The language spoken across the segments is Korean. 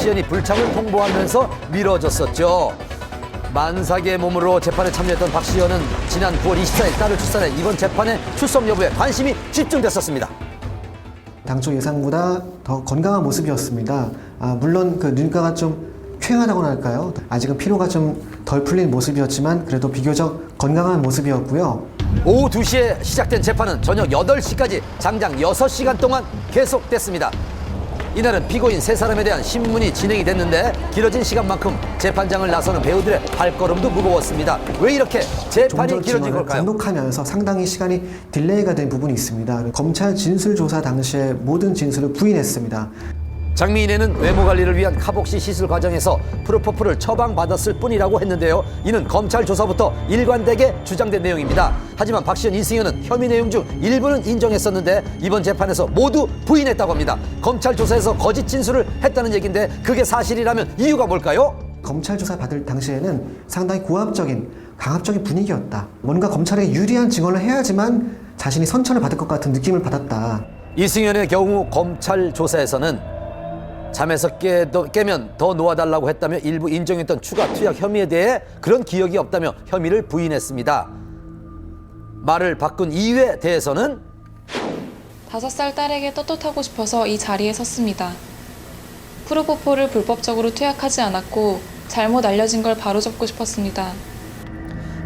박시연이 불참을 통보하면서 미뤄졌었죠. 만삭의 몸으로 재판에 참여했던 박시연은 지난 9월 24일 딸을 출산해 이번 재판의 출석 여부에 관심이 집중됐었습니다. 당초 예상보다 더 건강한 모습이었습니다. 물론 그 눈가가 좀 쾌하다고나 할까요? 아직은 피로가 좀 덜 풀린 모습이었지만 그래도 비교적 건강한 모습이었고요. 오후 2시에 시작된 재판은 저녁 8시까지 장장 6시간 동안 계속됐습니다. 이날은 피고인 3사람에 대한 신문이 진행이 됐는데 길어진 시간만큼 재판장을 나서는 배우들의 발걸음도 무거웠습니다. 왜 이렇게 재판이 길어진 걸까요? 공독하면서 상당히 시간이 딜레이가 된 부분이 있습니다. 검찰 진술조사 당시에 모든 진술을 부인했습니다. 장미인에는 외모관리를 위한 카복시 시술 과정에서 프로포폴을 처방받았을 뿐이라고 했는데요. 이는 검찰 조사부터 일관되게 주장된 내용입니다. 하지만 박시연, 이승현은 혐의 내용 중 일부는 인정했었는데 이번 재판에서 모두 부인했다고 합니다. 검찰 조사에서 거짓 진술을 했다는 얘기인데 그게 사실이라면 이유가 뭘까요? 검찰 조사 받을 당시에는 상당히 고압적인, 강압적인 분위기였다. 뭔가 검찰에 유리한 증언을 해야지만 자신이 선처를 받을 것 같은 느낌을 받았다. 이승현의 경우 검찰 조사에서는 잠에서 깨면 더 놓아달라고 했다며 일부 인정했던 추가 투약 혐의에 대해 그런 기억이 없다며 혐의를 부인했습니다. 말을 바꾼 이유에 대해서는 5살 딸에게 떳떳하고 싶어서 이 자리에 섰습니다. 프로포폴을 불법적으로 투약하지 않았고 잘못 알려진 걸 바로잡고 싶었습니다.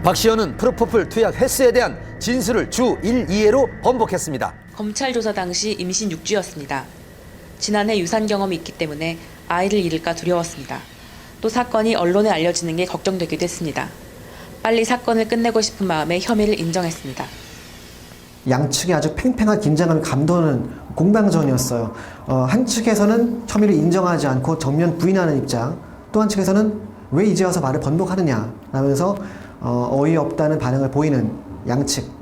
박시연은 프로포폴 투약 횟수에 대한 진술을 주 1, 2회로 번복했습니다. 검찰 조사 당시 임신 6주였습니다. 지난해 유산 경험이 있기 때문에 아이를 잃을까 두려웠습니다. 또 사건이 언론에 알려지는 게 걱정되기도 했습니다. 빨리 사건을 끝내고 싶은 마음에 혐의를 인정했습니다. 양측의 아주 팽팽한 긴장을 감도는 공방전이었어요. 한 측에서는 혐의를 인정하지 않고 정면 부인하는 입장, 또 한 측에서는 왜 이제 와서 말을 번복하느냐 라면서 어이없다는 반응을 보이는 양측.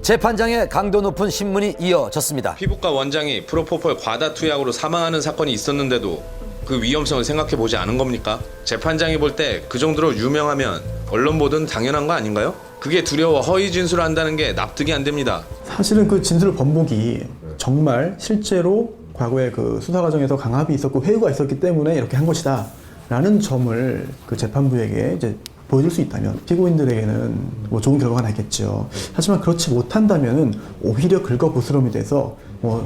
재판장의 강도 높은 신문이 이어졌습니다. 피부과 원장이 프로포폴 과다 투약으로 사망하는 사건이 있었는데도 그 위험성을 생각해 보지 않은 겁니까? 재판장이 볼 때 그 정도로 유명하면 언론 보도는 당연한 거 아닌가요? 그게 두려워 허위 진술을 한다는 게 납득이 안 됩니다. 사실은 그 진술 번복이 정말 실제로 과거에 그 수사 과정에서 강압이 있었고 회유가 있었기 때문에 이렇게 한 것이다 라는 점을 그 재판부에게 이제 보여줄 수 있다면 피고인들에게는 뭐 좋은 결과가 나겠죠. 하지만 그렇지 못한다면 오히려 긁어부스럼이 돼서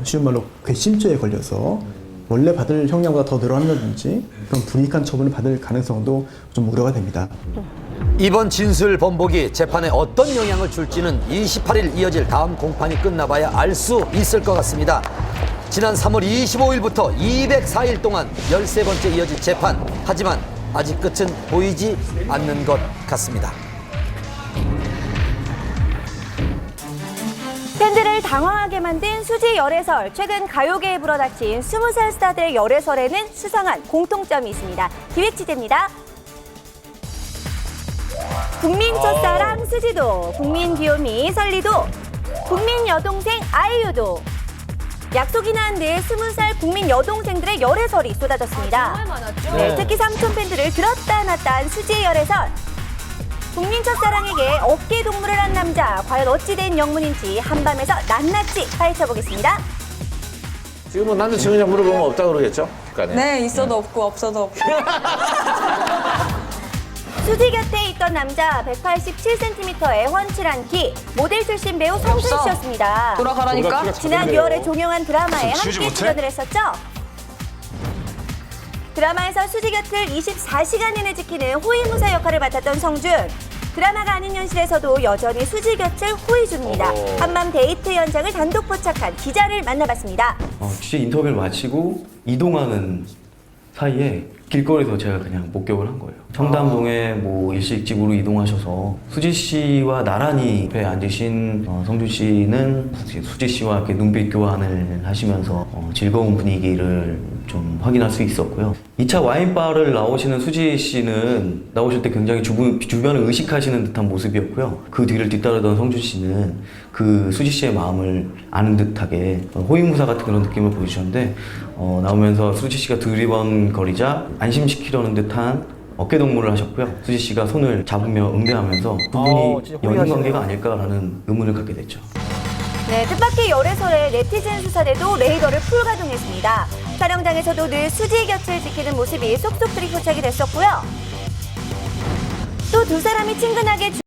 쉬운 말로 괘씸죄에 걸려서 원래 받을 형량보다 더 늘어난다든지 그런 불이익한 처분을 받을 가능성도 좀 우려가 됩니다. 이번 진술 번복이 재판에 어떤 영향을 줄지는 28일 이어질 다음 공판이 끝나봐야 알 수 있을 것 같습니다. 지난 3월 25일부터 204일 동안 13번째 이어진 재판. 하지만 아직 끝은 보이지 않는 것 같습니다. 팬들을 당황하게 만든 수지 열애설. 최근 가요계에 불어닥친 20살 스타들의 열애설에는 수상한 공통점이 있습니다. 기획 취재입니다. 국민 첫사랑 수지도, 국민 귀요미 설리도, 국민 여동생 아이유도. 약속이나 한 듯 20살 국민 여동생들의 열애설이 쏟아졌습니다. 정말 많았죠. 네, 특히 삼촌 팬들을 들었다 놨다 한 수지의 열애설. 국민 첫사랑에게 어깨 동무를 한 남자, 과연 어찌 된 영문인지 한밤에서 낱낱이 파헤쳐보겠습니다. 지금 뭐 남자친구냐 물어보면 없다고 그러겠죠? 네, 있어도 없고 없어도 없고. 수지 곁에 있던 남자 187cm의 훤칠한 키, 모델 출신 배우 성준 씨였습니다. 돌아가라니까? 지난 6월에 종영한 드라마에 함께 출연을 했었죠. 드라마에서 수지 곁을 24시간 내내 지키는 호위무사 역할을 맡았던 성준. 드라마가 아닌 현실에서도 여전히 수지 곁을 호위 중입니다. 한밤 데이트 현장을 단독 포착한 기자를 만나봤습니다. 취재 인터뷰를 마치고 이동하는 사이에 길거리에서 제가 그냥 목격을 한 거예요. 청담동에 뭐 일식집으로 이동하셔서 수지 씨와 나란히 옆에 앉으신 성준 씨는 수지 씨와 이렇게 눈빛 교환을 하시면서 즐거운 분위기를 좀 확인할 수 있었고요. 2차 와인바를 나오시는 수지 씨는 나오실 때 굉장히 주변을 의식하시는 듯한 모습이었고요. 그 뒤를 뒤따르던 성준 씨는 그 수지 씨의 마음을 아는 듯하게 호위무사 같은 그런 느낌을 보여주셨는데 나오면서 수지 씨가 두리번거리자 안심시키려는 듯한 어깨동무를 하셨고요. 수지 씨가 손을 잡으며 응대하면서 두 분이 연인 관계가 아닐까라는 의문을 갖게 됐죠. 네, 뜻밖의 열애설에 네티즌 수사대도 레이더를 풀 가동했습니다. 촬영장에서도 늘 수지 곁을 지키는 모습이 속속들이 포착이 됐었고요. 또 두 사람이 친근하게